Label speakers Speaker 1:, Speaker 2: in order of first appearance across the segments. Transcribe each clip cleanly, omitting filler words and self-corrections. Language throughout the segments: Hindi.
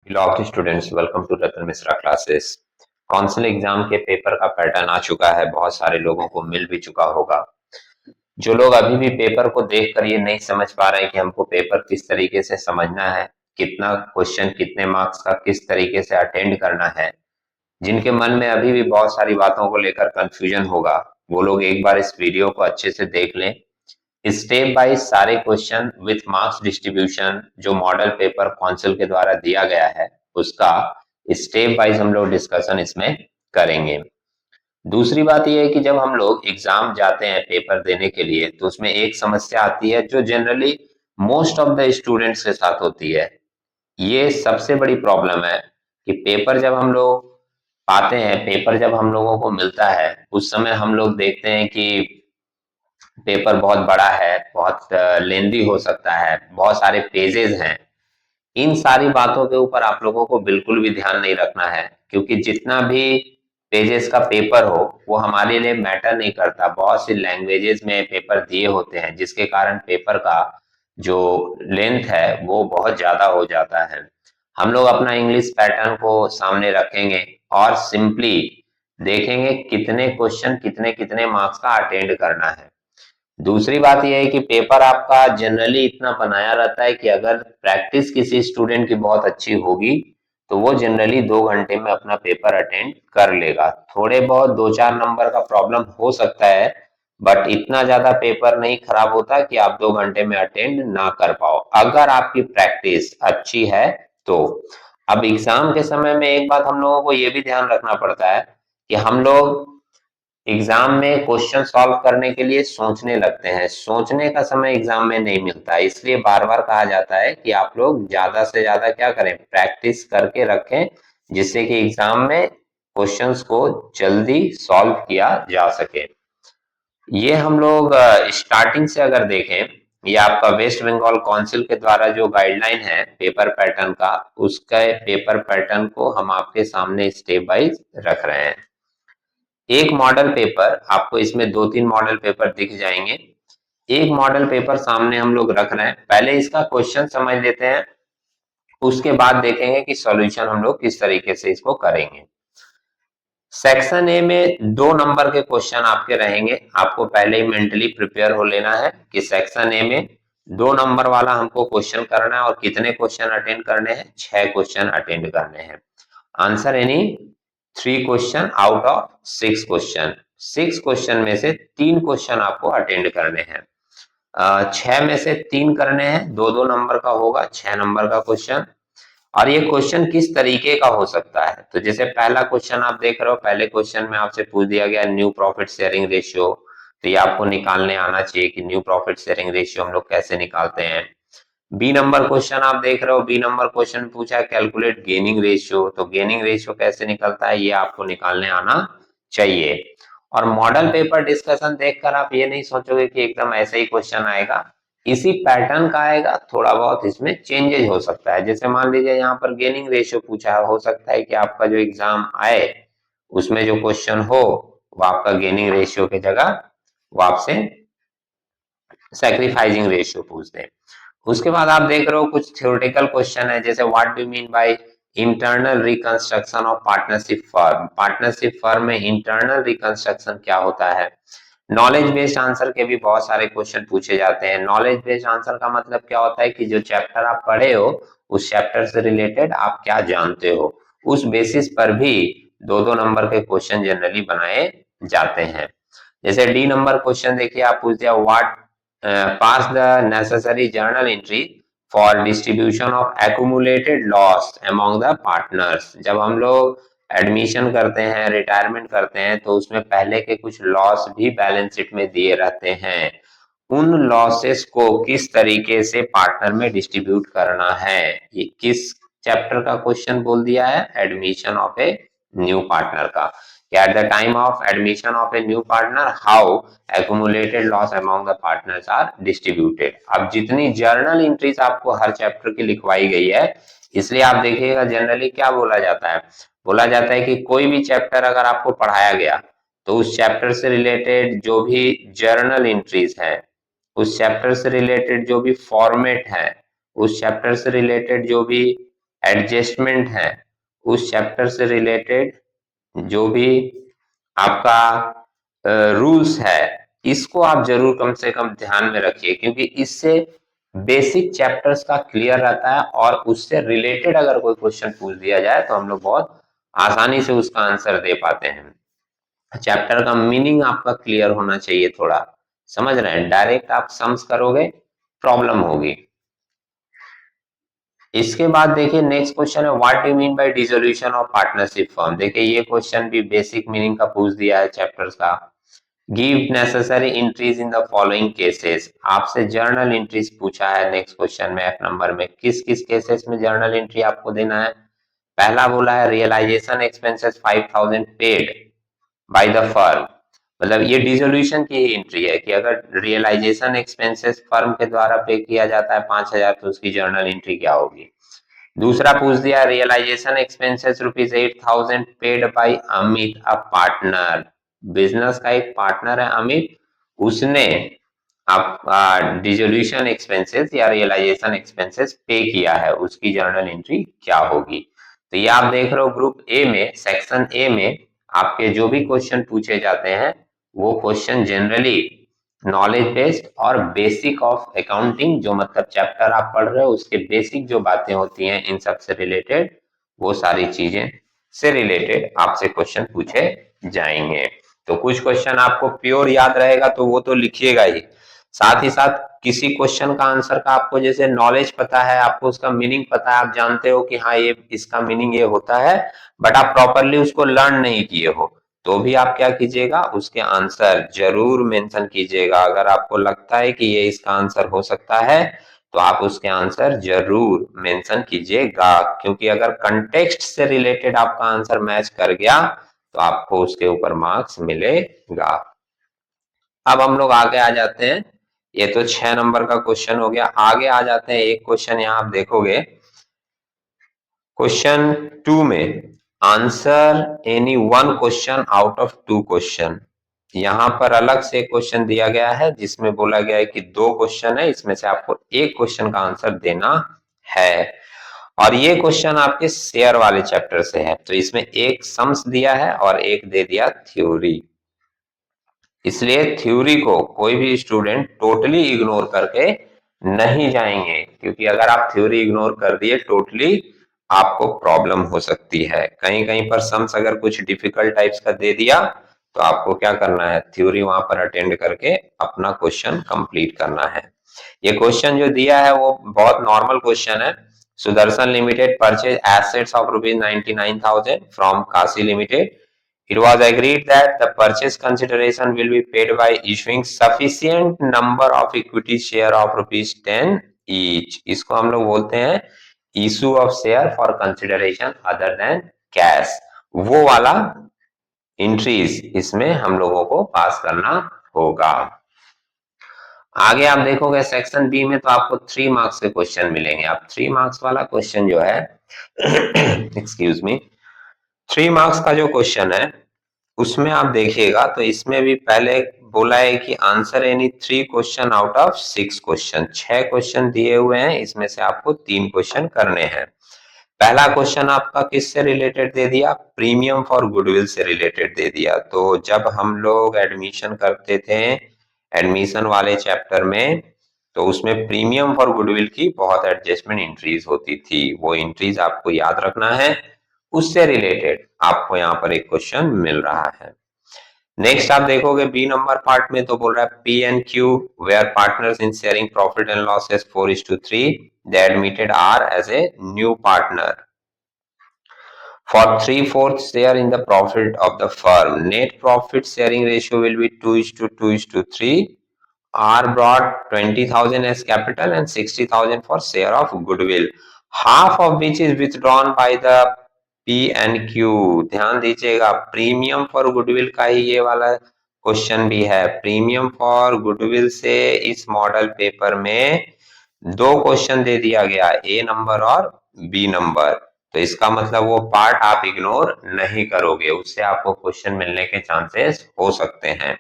Speaker 1: Hello all students, welcome to Ratan Mishra classes. Council exam के पेपर का पैटर्न आ चुका है, बहुत सारे लोगों को मिल भी चुका होगा। जो लोग अभी भी पेपर को देखकर ये नहीं समझ पा रहे हैं कि हमको पेपर किस तरीके से समझना है, कितना क्वेश्चन कितने मार्क्स का किस तरीके से अटेंड करना है, जिनके मन में अभी भी बहुत सारी बातों को लेकर कंफ्यूजन होगा, वो लोग एक बार इस वीडियो को अच्छे से देख लें। स्टेप बाय सारे क्वेश्चन विथ मार्क्स डिस्ट्रीब्यूशन जो मॉडल पेपर काउंसिल के द्वारा दिया गया है, उसका स्टेप वाइज हम लोग डिस्कशन इसमें करेंगे। दूसरी बात यह है कि जब हम लोग एग्जाम जाते हैं पेपर देने के लिए, तो उसमें एक समस्या आती है जो generally most of the students के साथ होती है। ये सबसे बड़ी प्रॉब्लम है कि पेपर जब हम लोग पाते हैं, पेपर जब हम लोगों को मिलता है, उस समय हम लोग देखते हैं कि पेपर बहुत बड़ा है, बहुत लेंदी हो सकता है, बहुत सारे पेजेस हैं। इन सारी बातों के ऊपर आप लोगों को बिल्कुल भी ध्यान नहीं रखना है, क्योंकि जितना भी पेजेस का पेपर हो वो हमारे लिए मैटर नहीं करता। बहुत सी लैंग्वेजेस में पेपर दिए होते हैं, जिसके कारण पेपर का जो लेंथ है वो बहुत ज्यादा हो जाता है। हम लोग अपना इंग्लिश पैटर्न को सामने रखेंगे और सिंपली देखेंगे कितने क्वेश्चन कितने कितने मार्क्स का अटेंड करना है। दूसरी बात यह है कि पेपर आपका जनरली इतना बनाया रहता है कि अगर प्रैक्टिस किसी स्टूडेंट की बहुत अच्छी होगी, तो वो जनरली 2 घंटे में अपना पेपर अटेंड कर लेगा। थोड़े बहुत 2-4 नंबर का प्रॉब्लम हो सकता है, बट इतना ज्यादा पेपर नहीं खराब होता कि आप 2 घंटे में अटेंड ना कर पाओ, अगर आपकी प्रैक्टिस अच्छी है तो। अब एग्जाम के समय में एक बात हम लोगों को ये भी ध्यान रखना पड़ता है कि हम लोग एग्जाम में क्वेश्चन सॉल्व करने के लिए सोचने लगते हैं। सोचने का समय एग्जाम में नहीं मिलता है, इसलिए बार बार कहा जाता है कि आप लोग ज्यादा से ज्यादा क्या करें, प्रैक्टिस करके रखें, जिससे कि एग्जाम में क्वेश्चंस को जल्दी सॉल्व किया जा सके। ये हम लोग स्टार्टिंग से अगर देखें, ये आपका वेस्ट बंगाल काउंसिल के द्वारा जो गाइडलाइन है पेपर पैटर्न का, उसका पेपर पैटर्न को हम आपके सामने स्टेप वाइज रख रहे हैं। एक मॉडल पेपर आपको, इसमें 2-3 मॉडल पेपर दिख जाएंगे। एक मॉडल पेपर सामने हम लोग रख रहे हैं, पहले इसका क्वेश्चन समझ लेते हैं, उसके बाद देखेंगे कि सॉल्यूशन हम लोग किस तरीके से इसको करेंगे। सेक्शन ए में 2 नंबर के क्वेश्चन आपके रहेंगे। आपको पहले ही मेंटली प्रिपेयर हो लेना है कि सेक्शन ए में 2 नंबर वाला हमको क्वेश्चन करना है, और कितने क्वेश्चन अटेंड करने हैं, 6 क्वेश्चन अटेंड करने हैं। Answer any 3 question out of 6 question. 6 question में से 3 क्वेश्चन आपको अटेंड करने हैं। 6 में से 3 करने हैं, 2-2 नंबर का होगा, 6 नंबर का क्वेश्चन। और ये क्वेश्चन किस तरीके का हो सकता है, तो जैसे पहला क्वेश्चन आप देख रहे हो, पहले क्वेश्चन में आपसे पूछ दिया गया न्यू प्रॉफिट शेयरिंग रेशियो, तो ये आपको निकालने आना चाहिए कि न्यू प्रॉफिट शेयरिंग रेशियो हम लोग कैसे निकालते हैं। बी नंबर क्वेश्चन आप देख रहे हो, बी नंबर क्वेश्चन पूछा है कैलकुलेट गेनिंग रेशियो, तो गेनिंग रेशियो कैसे निकलता है ये आपको निकालने आना चाहिए। और मॉडल पेपर डिस्कशन देखकर आप ये नहीं सोचोगे कि एकदम ऐसे ही क्वेश्चन आएगा, इसी पैटर्न का आएगा, थोड़ा बहुत इसमें चेंजेस हो सकता है। जैसे मान लीजिए यहाँ पर गेनिंग रेशियो पूछा है, हो सकता है कि आपका जो एग्जाम आए उसमें जो क्वेश्चन हो वो आपका गेनिंग रेशियो की जगह वो आपसे सैक्रिफाइसिंग रेशियो पूछ दे। उसके बाद आप देख रहे हो कुछ थ्योरेटिकल क्वेश्चन है, जैसे what do mean by internal reconstruction of partnership firm. Partnership firm में इंटरनल रिकंस्ट्रक्शन क्या होता है। नॉलेज बेस्ड आंसर के भी बहुत सारे क्वेश्चन पूछे जाते हैं। नॉलेज बेस्ड आंसर का मतलब क्या होता है कि जो चैप्टर आप पढ़े हो उस चैप्टर से रिलेटेड आप क्या जानते हो, उस बेसिस पर भी 2-2 नंबर के क्वेश्चन जनरली बनाए जाते हैं। जैसे डी नंबर क्वेश्चन देखिए, आप पूछ दिया what pass the necessary journal entry for distribution of accumulated loss among the partners। जब हम लोग एडमिशन करते हैं, रिटायरमेंट करते हैं, तो उसमें पहले के कुछ लॉस भी बैलेंस शीट में दिए रहते हैं। उन लॉसेस को किस तरीके से पार्टनर में डिस्ट्रीब्यूट करना है, ये किस चैप्टर का क्वेश्चन बोल दिया है, admission of a new partner का। At the time of admission of a new partner, how accumulated loss among the partners are distributed। अब जितनी जर्नल एंट्रीज आपको हर चैप्टर की लिखवाई गई है, इसलिए आप देखिएगा जनरली क्या बोला जाता है, बोला जाता है कि कोई भी चैप्टर अगर आपको पढ़ाया गया, तो उस चैप्टर से रिलेटेड जो भी जर्नल एंट्रीज है, उस चैप्टर से रिलेटेड जो भी फॉर्मेट है, उस चैप्टर से रिलेटेड जो भी एडजस्टमेंट है उस चैप्टर से रिलेटेड जो भी आपका रूल्स है, इसको आप जरूर कम से कम ध्यान में रखिए, क्योंकि इससे बेसिक चैप्टर्स का क्लियर रहता है और उससे रिलेटेड अगर कोई क्वेश्चन पूछ दिया जाए तो हम लोग बहुत आसानी से उसका आंसर दे पाते हैं। चैप्टर का मीनिंग आपका क्लियर होना चाहिए, थोड़ा समझ रहे हैं, डायरेक्ट आप सम्स करोगे प्रॉब्लम होगी। इसके बाद देखिए नेक्स्ट क्वेश्चन है, what do you mean by dissolution of partnership firm. देखिए ये क्वेश्चन भी बेसिक मीनिंग का पूछ दिया है चैप्टर्स का। Give necessary entries in the following cases, आपसे जर्नल एंट्रीज पूछा है नेक्स्ट क्वेश्चन में, F नंबर में किस किस केसेस में जर्नल एंट्री आपको देना है। पहला बोला है realisation expenses 5000 paid by the firm, मतलब ये डिसोल्यूशन की ही एंट्री है कि अगर रियलाइजेशन एक्सपेंसेस फर्म के द्वारा पे किया जाता है 5000 तो उसकी जर्नल एंट्री क्या होगी। दूसरा पूछ दिया realisation expenses ₹8000 paid by Amit a partner, business का एक पार्टनर है अमित, उसने आपका डिसोल्यूशन एक्सपेंसेस या रियलाइजेशन एक्सपेंसेस पे किया है, उसकी जर्नल एंट्री क्या होगी। तो ये आप देख रहे हो ग्रुप ए में, सेक्शन ए में आपके जो भी क्वेश्चन पूछे जाते हैं वो क्वेश्चन जनरली नॉलेज बेस्ड और बेसिक ऑफ अकाउंटिंग, जो मतलब चैप्टर आप पढ़ रहे हो उसके बेसिक जो बातें होती हैं इन सब से रिलेटेड, वो सारी चीजें से रिलेटेड आपसे क्वेश्चन पूछे जाएंगे। तो कुछ क्वेश्चन आपको प्योर याद रहेगा तो वो तो लिखिएगा ही, साथ ही साथ किसी क्वेश्चन का आंसर का आपको जैसे नॉलेज पता है, आपको उसका मीनिंग पता है, आप जानते हो कि हाँ ये इसका मीनिंग ये होता है, बट आप प्रॉपरली उसको लर्न नहीं किए हो, तो भी आप क्या कीजिएगा उसके आंसर जरूर मेंशन कीजिएगा। अगर आपको लगता है कि ये इसका आंसर हो सकता है तो आप उसके आंसर जरूर मेंशन कीजिएगा, क्योंकि अगर कंटेक्स्ट से रिलेटेड आपका आंसर मैच कर गया तो आपको उसके ऊपर मार्क्स मिलेगा। अब हम लोग आगे आ जाते हैं, ये तो 6 नंबर का क्वेश्चन हो गया। आगे आ जाते हैं, एक क्वेश्चन यहाँ आप देखोगे क्वेश्चन 2 में, answer any one question out of 2 question. यहाँ पर अलग से क्वेश्चन दिया गया है जिसमें बोला गया है कि 2 क्वेश्चन है, इसमें से आपको एक क्वेश्चन का आंसर देना है, और ये क्वेश्चन आपके शेयर वाले चैप्टर से है, तो इसमें एक सम्स दिया है और एक दे दिया थ्योरी। इसलिए थ्योरी को कोई भी स्टूडेंट टोटली इग्नोर करके नहीं जाएंगे, क्योंकि अगर आप थ्योरी इग्नोर कर दिए टोटली आपको प्रॉब्लम हो सकती है। कहीं कहीं पर सम्स अगर कुछ डिफिकल्ट टाइप्स का दे दिया तो आपको क्या करना है, थ्योरी वहां पर अटेंड करके अपना क्वेश्चन कंप्लीट करना है। ये क्वेश्चन जो दिया है वो बहुत नॉर्मल क्वेश्चन है। Sudarshan limited purchase assets of ₹99,000 from Kashi limited. It was agreed that the purchase consideration will be paid by issuing sufficient number of equity share of ₹10 each. इसको हम लोग बोलते हैं issue of share for consideration other than cash। वो वाला इंट्रीज इसमें हम लोगों को पास करना होगा। आगे आप देखोगे सेक्शन बी में तो आपको 3 मार्क्स के क्वेश्चन मिलेंगे। आप 3 मार्क्स वाला क्वेश्चन जो है एक्सक्यूज मी, 3 मार्क्स का जो क्वेश्चन है उसमें आप देखिएगा तो इसमें भी पहले बोला है कि answer any 3 question out of 6 question. 6 question दिए हुए हैं, इसमें से आपको 3 क्वेश्चन करने हैं। पहला क्वेश्चन आपका किससे रिलेटेड दे दिया, प्रीमियम फॉर गुडविल से रिलेटेड दे दिया। तो जब हम लोग एडमिशन करते थे एडमिशन वाले चैप्टर में तो उसमें प्रीमियम फॉर गुडविल की बहुत एडजस्टमेंट एंट्रीज होती थी, वो एंट्रीज आपको याद रखना है, उससे रिलेटेड आपको यहाँ पर एक क्वेश्चन मिल रहा है। नेक्स्ट आप देखोगे बी नंबर पार्ट में तो बोल रहा है P and Q were partners in sharing profit and losses 4:3, they admitted R as a new partner for 3/4 share in the profit of the firm. Net profit sharing ratio will be 2:2:3. R brought 20,000 as capital and 60,000 for share of goodwill, half of which is withdrawn by the P and Q। ध्यान दीजिएगा प्रीमियम फॉर गुडविल का ही ये वाला क्वेश्चन भी है। प्रीमियम फॉर गुडविल से इस मॉडल पेपर में 2 क्वेश्चन दे दिया गया, ए नंबर और बी नंबर, तो इसका मतलब वो पार्ट आप इग्नोर नहीं करोगे, उससे आपको क्वेश्चन मिलने के चांसेस हो सकते हैं।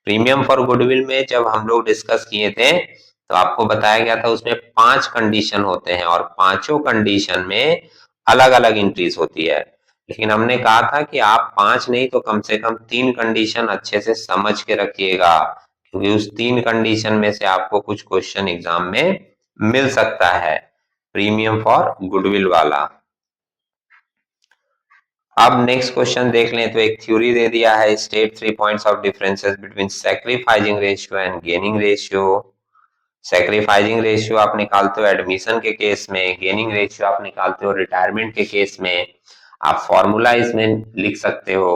Speaker 1: प्रीमियम फॉर गुडविल में जब हम लोग डिस्कस किए थे तो आपको बताया गया था उसमें 5 कंडीशन होते हैं और पांचों कंडीशन में अलग अलग एंट्रीज होती है, लेकिन हमने कहा था कि आप 5 नहीं तो कम से कम 3 कंडीशन अच्छे से समझ के रखिएगा, क्योंकि उस 3 कंडीशन में से आपको कुछ क्वेश्चन एग्जाम में मिल सकता है। प्रीमियम फॉर गुडविल वाला। अब नेक्स्ट क्वेश्चन देख लें, तो एक थ्योरी दे दिया है, state 3 points of differences between sacrificing ratio and gaining ratio. Sacrificing ratio आप निकालते हो एडमिशन के केस में, गेनिंग रेशियो आप निकालते हो रिटायरमेंट के केस में। आप फॉर्मूला इसमें लिख सकते हो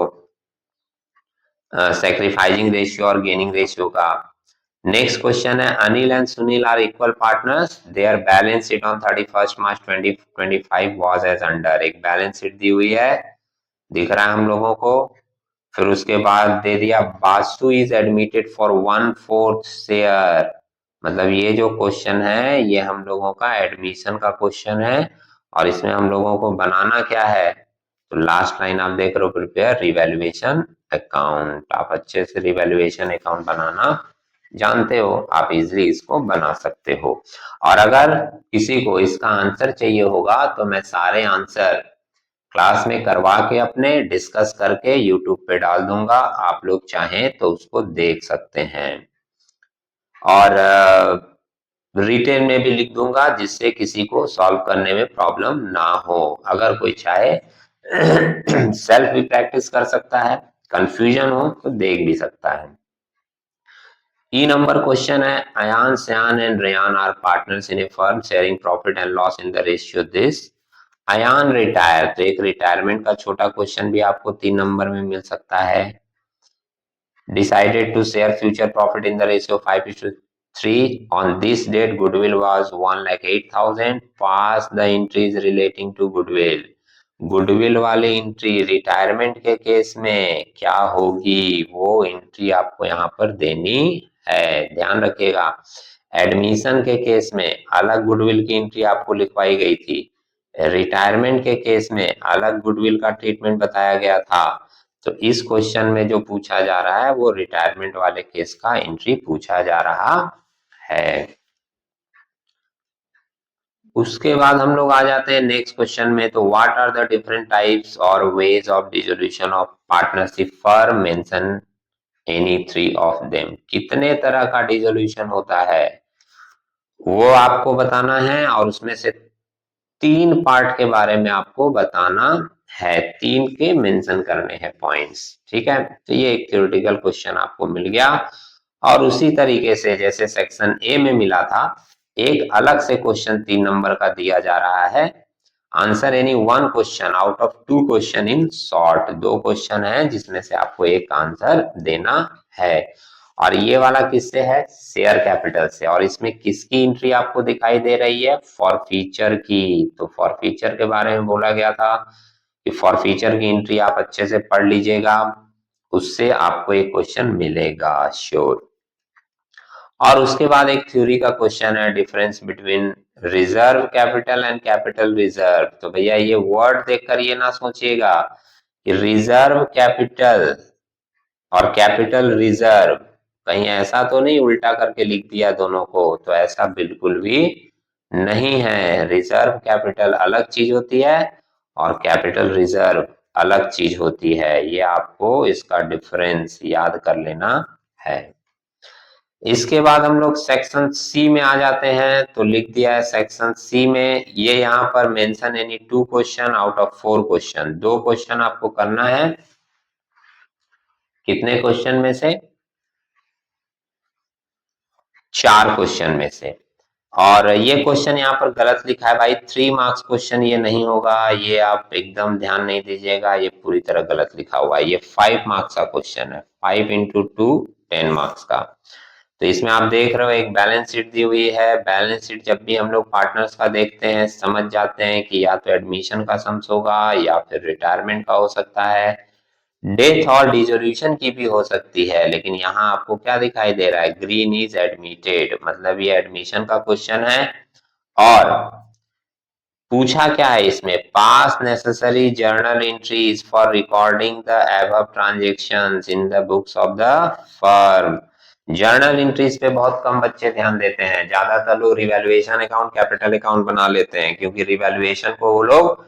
Speaker 1: सैक्रिफाइसिंग रेशियो और गेनिंग रेशियो का। नेक्स्ट क्वेश्चन है, Anil and Sunil are equal partners, their balance sheet on 31 March 2025 was as under. एक बैलेंस शीट दी हुई है, दिख रहा है हम लोगों को। फिर उसके बाद दे दिया Basu is admitted for 1/4 share. मतलब ये जो क्वेश्चन है ये हम लोगों का एडमिशन का क्वेश्चन है, और इसमें हम लोगों को बनाना क्या है, तो लास्ट लाइन आप देख रहे हो, प्रिपेयर रिवैल्यूएशन अकाउंट। आप अच्छे से रिवैल्यूएशन अकाउंट बनाना जानते हो, आप इजिली इसको बना सकते हो। और अगर किसी को इसका आंसर चाहिए होगा तो मैं सारे आंसर क्लास में करवा के अपने डिस्कस करके यूट्यूब पे डाल दूंगा, आप लोग चाहें तो उसको देख सकते हैं। और रिटेल में भी लिख दूंगा, जिससे किसी को सॉल्व करने में प्रॉब्लम ना हो। अगर कोई चाहे सेल्फ भी प्रैक्टिस कर सकता है, कंफ्यूजन हो तो देख भी सकता है। ई नंबर क्वेश्चन है, Ayaan Sayan and Rayan are partners in a firm sharing profit and loss in the ratio this. Ayaan retire, तो एक रिटायरमेंट का छोटा क्वेश्चन भी आपको 3 नंबर में मिल सकता है। decided to share future profit in the ratio 5:3. On this date, goodwill was 1,08,000. Pass the entries relating to goodwill. Goodwill वाली एंट्री रिटायरमेंट के केस में क्या होगी, वो एंट्री आपको यहाँ पर देनी है, ध्यान रखिएगा। एडमिशन के केस में अलग गुडविल की एंट्री आपको लिखवाई गई थी, रिटायरमेंट के केस में अलग गुडविल का ट्रीटमेंट बताया गया था। तो इस क्वेश्चन में जो पूछा जा रहा है वो रिटायरमेंट वाले केस का एंट्री पूछा जा रहा है। उसके बाद हम लोग आ जाते हैं नेक्स्ट क्वेश्चन में, तो what are the different types or ways of dissolution of partnership firm, mention any 3 of them. कितने तरह का डिसोल्यूशन होता है वो आपको बताना है, और उसमें से 3 पार्ट के बारे में आपको बताना है, 3 के मेंशन करने हैं पॉइंट्स, ठीक है। तो ये एक थ्योरेटिकल क्वेश्चन आपको मिल गया, और उसी तरीके से जैसे सेक्शन ए में मिला था, एक अलग से क्वेश्चन 3 नंबर का दिया जा रहा है। Answer any 1 question out of 2 question in short. 2 question है जिसमें से आपको एक आंसर देना है, और ये वाला किससे है, शेयर कैपिटल से। और इसमें किसकी एंट्री आपको दिखाई दे रही है, फॉर फीचर की। तो फॉर फीचर के बारे में बोला गया था कि फॉर फीचर की एंट्री आप अच्छे से पढ़ लीजिएगा, उससे आपको एक क्वेश्चन मिलेगा श्योर। और उसके बाद एक थ्योरी का क्वेश्चन है, difference between reserve capital and capital reserve. तो भैया ये वर्ड देखकर ये ना सोचिएगा कि रिजर्व कैपिटल और कैपिटल रिजर्व, कहीं ऐसा तो नहीं उल्टा करके लिख दिया दोनों को, तो ऐसा बिल्कुल भी नहीं है। रिजर्व कैपिटल अलग चीज होती है और कैपिटल रिजर्व अलग चीज होती है, ये आपको इसका डिफरेंस याद कर लेना है। इसके बाद हम लोग सेक्शन सी में आ जाते हैं, तो लिख दिया है सेक्शन सी में, ये यहाँ पर mention any 2 question out of 4 question. 2 question आपको करना है, कितने क्वेश्चन में से, 4 क्वेश्चन में से। और ये क्वेश्चन यहाँ पर गलत लिखा है भाई, 3 मार्क्स क्वेश्चन ये नहीं होगा, ये आप एकदम ध्यान नहीं दीजिएगा, ये पूरी तरह गलत लिखा हुआ है। ये 5 मार्क्स का क्वेश्चन है, 5 इंटू 2 10 मार्क्स का। तो इसमें आप देख रहे हो एक बैलेंस शीट दी हुई है। बैलेंस शीट जब भी हम लोग पार्टनर्स का देखते हैं समझ जाते हैं कि या तो एडमिशन का सम्स होगा या फिर रिटायरमेंट का हो सकता है, डेथ और डिसोल्यूशन की भी हो सकती है। लेकिन यहाँ आपको क्या दिखाई दे रहा है, ग्रीन इज एडमिटेड, मतलब ये एडमिशन का क्वेश्चन है। और पूछा क्या है इसमें, पास necessary journal entries for recording the above transactions in the books of the firm. Journal entries पे बहुत कम बच्चे ध्यान देते हैं, ज्यादातर लोग रिवैल्यूएशन अकाउंट कैपिटल अकाउंट बना लेते हैं, क्योंकि रिवैल्यूएशन को वो लोग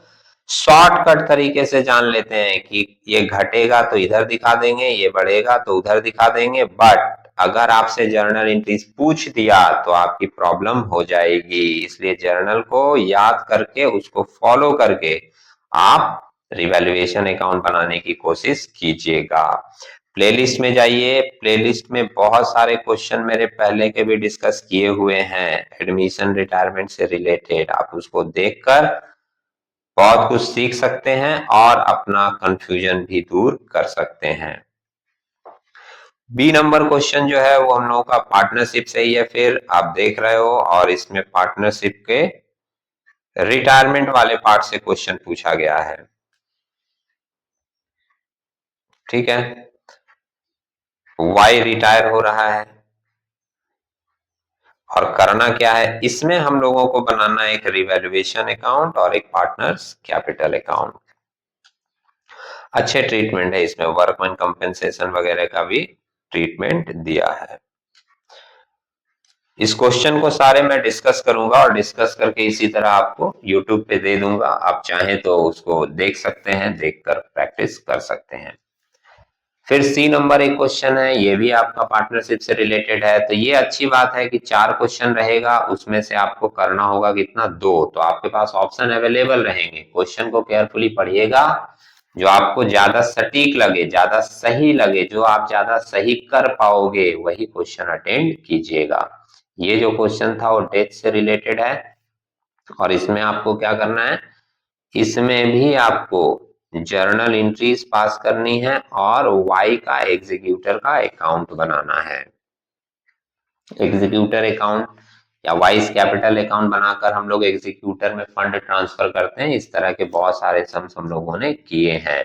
Speaker 1: शॉर्टकट तरीके से जान लेते हैं कि ये घटेगा तो इधर दिखा देंगे, ये बढ़ेगा तो उधर दिखा देंगे, बट अगर आपसे जर्नल एंट्रीज पूछ दिया तो आपकी प्रॉब्लम हो जाएगी। इसलिए जर्नल को याद करके उसको फॉलो करके आप रिवैल्यूएशन अकाउंट बनाने की कोशिश कीजिएगा। प्लेलिस्ट में जाइए, प्लेलिस्ट में बहुत सारे क्वेश्चन मेरे पहले के भी डिस्कस किए हुए हैं एडमिशन रिटायरमेंट से रिलेटेड, आप उसको देखकर बहुत कुछ सीख सकते हैं और अपना कंफ्यूजन भी दूर कर सकते हैं। बी नंबर क्वेश्चन जो है वो हम लोगों का पार्टनरशिप से ही है, फिर आप देख रहे हो, और इसमें पार्टनरशिप के रिटायरमेंट वाले पार्ट से क्वेश्चन पूछा गया है। ठीक है, वाई रिटायर हो रहा है और करना क्या है, इसमें हम लोगों को बनाना है एक रिवैल्यूएशन अकाउंट और एक पार्टनर्स कैपिटल अकाउंट। अच्छे ट्रीटमेंट है इसमें, वर्कमैन कंपेंसेशन वगैरह का भी ट्रीटमेंट दिया है। इस क्वेश्चन को सारे मैं डिस्कस करूंगा और डिस्कस करके इसी तरह आपको यूट्यूब पे दे दूंगा, आप चाहें तो उसको देख सकते हैं, देखकर प्रैक्टिस कर सकते हैं। फिर सी नंबर एक क्वेश्चन है, ये भी आपका पार्टनरशिप से रिलेटेड है। तो ये अच्छी बात है कि 4 क्वेश्चन रहेगा, उसमें से आपको करना होगा कितना, 2। तो आपके पास ऑप्शन अवेलेबल रहेंगे, क्वेश्चन को केयरफुली पढ़िएगा, जो आपको ज्यादा सटीक लगे, ज्यादा सही लगे, जो आप ज्यादा सही कर पाओगे वही क्वेश्चन अटेंड कीजिएगा। ये जो क्वेश्चन था वो डेथ से रिलेटेड है और इसमें आपको क्या करना है, इसमें भी आपको जर्नल एंट्रीज पास करनी है और वाई का एग्जीक्यूटर का अकाउंट बनाना है। एग्जीक्यूटर अकाउंट या वाइस कैपिटल अकाउंट बनाकर हम लोग एग्जीक्यूटर में फंड ट्रांसफर करते हैं। इस तरह के बहुत सारे सम्स हम लोगों ने किए हैं।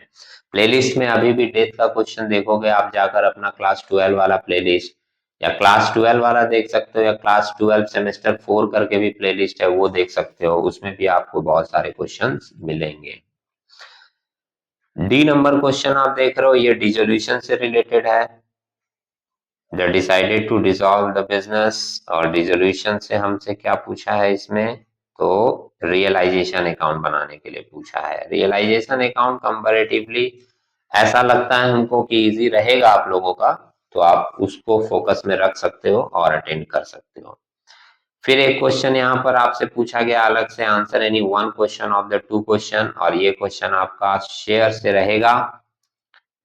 Speaker 1: प्लेलिस्ट में अभी भी डेथ का क्वेश्चन देखोगे आप जाकर अपना क्लास 12 वाला प्लेलिस्ट, या क्लास 12 वाला देख सकते हो, या क्लास 12 सेमेस्टर 4 करके भी प्लेलिस्ट है वो देख सकते हो, उसमें भी आपको बहुत सारे क्वेश्चंस मिलेंगे। डी नंबर क्वेश्चन आप देख रहे हो, ये डिसोल्यूशन से रिलेटेड है। The decided to dissolve the business, और डिसोल्यूशन से हमसे क्या पूछा है इसमें, तो रियलाइजेशन अकाउंट बनाने के लिए पूछा है। रियलाइजेशन अकाउंट कंपैरेटिवली ऐसा लगता है हमको कि इजी रहेगा आप लोगों का, तो आप उसको फोकस में रख सकते हो और अटेंड कर सकते हो। फिर एक क्वेश्चन यहाँ पर आपसे पूछा गया अलग से, answer any one question of the 2 question, और ये क्वेश्चन आपका शेयर से रहेगा।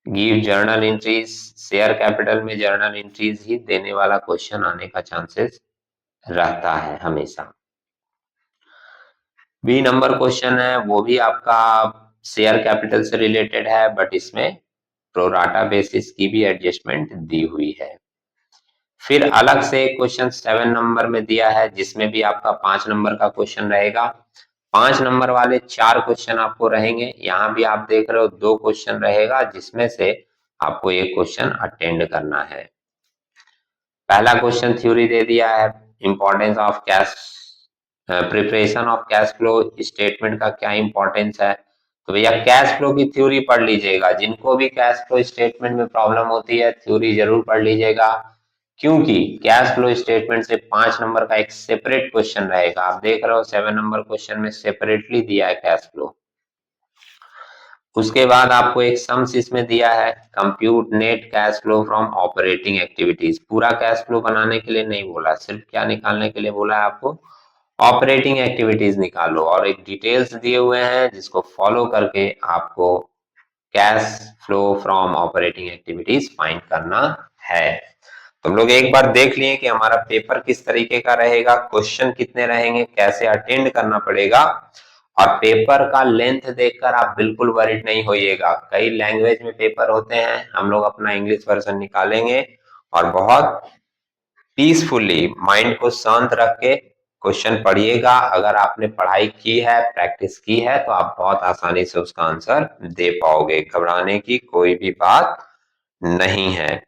Speaker 1: Give journal entries, share capital में जर्नल एंट्रीज ही देने वाला क्वेश्चन आने का चांसेस रहता है हमेशा। बी नंबर क्वेश्चन है, वो भी आपका शेयर कैपिटल से रिलेटेड है, बट इसमें प्रोराटा बेसिस की भी एडजस्टमेंट दी हुई है। फिर अलग से एक क्वेश्चन 7 नंबर में दिया है, जिसमें भी आपका 5 नंबर का क्वेश्चन रहेगा। 5 नंबर वाले 4 क्वेश्चन आपको रहेंगे, यहाँ भी आप देख रहे हो 2 क्वेश्चन रहेगा, जिसमें से आपको एक क्वेश्चन अटेंड करना है। पहला क्वेश्चन थ्योरी दे दिया है, importance of cash, preparation of cash flow statement का क्या इंपॉर्टेंस है। तो भैया कैश फ्लो की थ्योरी पढ़ लीजिएगा, जिनको भी कैश फ्लो स्टेटमेंट में प्रॉब्लम होती है थ्योरी जरूर पढ़ लीजिएगा, क्योंकि कैश फ्लो स्टेटमेंट से 5 नंबर का एक सेपरेट क्वेश्चन रहेगा। आप देख रहे हो 7 नंबर क्वेश्चन में सेपरेटली दिया है कैश फ्लो। उसके बाद आपको एक सम्स इसमें दिया है, compute net cash flow from operating activities. पूरा कैश फ्लो बनाने के लिए नहीं बोला, सिर्फ क्या निकालने के लिए बोला है आपको, ऑपरेटिंग एक्टिविटीज निकालो, और एक डिटेल्स दिए हुए हैं जिसको फॉलो करके आपको cash flow from operating activities find करना है। तो हम लोग एक बार देख लिए कि हमारा पेपर किस तरीके का रहेगा, क्वेश्चन कितने रहेंगे, कैसे अटेंड करना पड़ेगा, और पेपर का लेंथ देखकर आप बिल्कुल वरीड नहीं होइएगा। कई लैंग्वेज में पेपर होते हैं, हम लोग अपना इंग्लिश वर्जन निकालेंगे और बहुत पीसफुली माइंड को शांत रख के क्वेश्चन पढ़िएगा। अगर आपने पढ़ाई की है, प्रैक्टिस की है, तो आप बहुत आसानी से उसका आंसर दे पाओगे, घबराने की कोई भी बात नहीं है।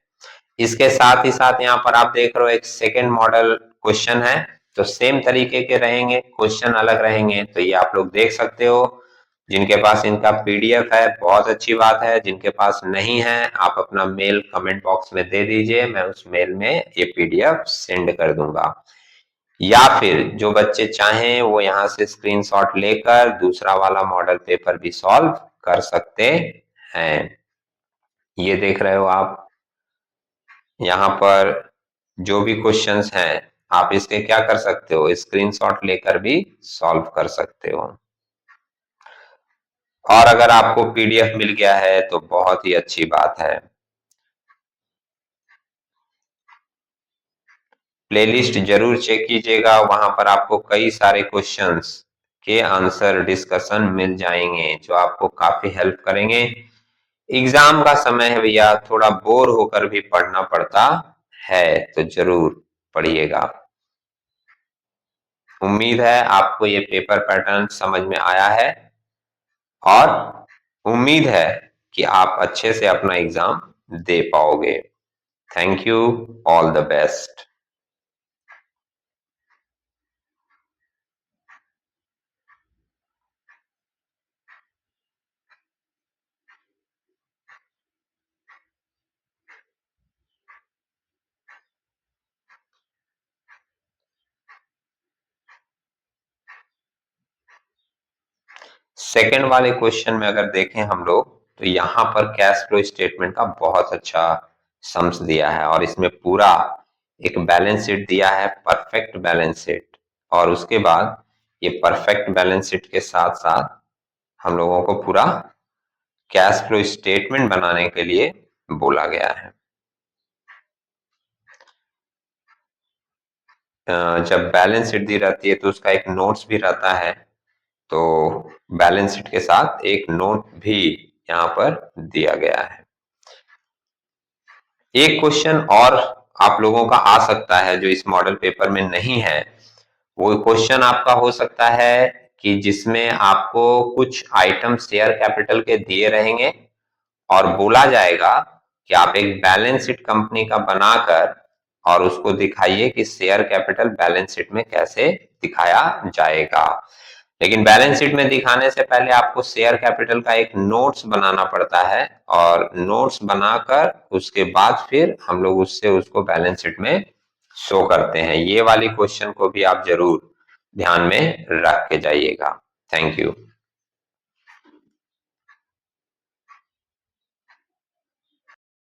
Speaker 1: इसके साथ ही साथ यहाँ पर आप देख रहे हो एक सेकेंड मॉडल क्वेश्चन है, तो सेम तरीके के रहेंगे, क्वेश्चन अलग रहेंगे, तो ये आप लोग देख सकते हो। जिनके पास इनका पीडीएफ है बहुत अच्छी बात है, जिनके पास नहीं है आप अपना मेल कमेंट बॉक्स में दे दीजिए, मैं उस मेल में ये पीडीएफ सेंड कर दूंगा। या फिर जो बच्चे चाहें वो यहाँ से स्क्रीनशॉट लेकर दूसरा वाला मॉडल पेपर भी सॉल्व कर सकते हैं। ये देख रहे हो आप, यहाँ पर जो भी क्वेश्चंस हैं आप इसके क्या कर सकते हो, स्क्रीनशॉट लेकर भी सॉल्व कर सकते हो। और अगर आपको पीडीएफ मिल गया है तो बहुत ही अच्छी बात है। प्लेलिस्ट जरूर चेक कीजिएगा, वहां पर आपको कई सारे क्वेश्चंस के आंसर डिस्कशन मिल जाएंगे जो आपको काफी हेल्प करेंगे। एग्जाम का समय है भैया, थोड़ा बोर होकर भी पढ़ना पड़ता है, तो जरूर पढ़िएगा। उम्मीद है आपको ये पेपर पैटर्न समझ में आया है और उम्मीद है कि आप अच्छे से अपना एग्जाम दे पाओगे। Thank you, all the best. Second वाले क्वेश्चन में अगर देखें हम लोग, तो यहाँ पर कैश फ्लो स्टेटमेंट का बहुत अच्छा सम्स दिया है और इसमें पूरा एक बैलेंस शीट दिया है, परफेक्ट बैलेंस शीट। और उसके बाद ये परफेक्ट बैलेंस शीट के साथ साथ हम लोगों को पूरा कैश फ्लो स्टेटमेंट बनाने के लिए बोला गया है। जब बैलेंस शीट दी रहती है तो उसका एक नोट्स भी रहता है, तो बैलेंस शीट के साथ एक नोट भी यहाँ पर दिया गया है। एक क्वेश्चन और आप लोगों का आ सकता है जो इस मॉडल पेपर में नहीं है, वो क्वेश्चन आपका हो सकता है कि जिसमें आपको कुछ आइटम शेयर कैपिटल के दिए रहेंगे और बोला जाएगा कि आप एक बैलेंस शीट कंपनी का बनाकर और उसको दिखाइए कि शेयर कैपिटल बैलेंस शीट में कैसे दिखाया जाएगा। लेकिन बैलेंस शीट में दिखाने से पहले आपको शेयर कैपिटल का एक नोट्स बनाना पड़ता है और नोट्स बनाकर उसके बाद फिर हम लोग उससे उसको बैलेंस शीट में शो करते हैं। ये वाली क्वेश्चन को भी आप जरूर ध्यान में रख के जाइएगा। Thank you.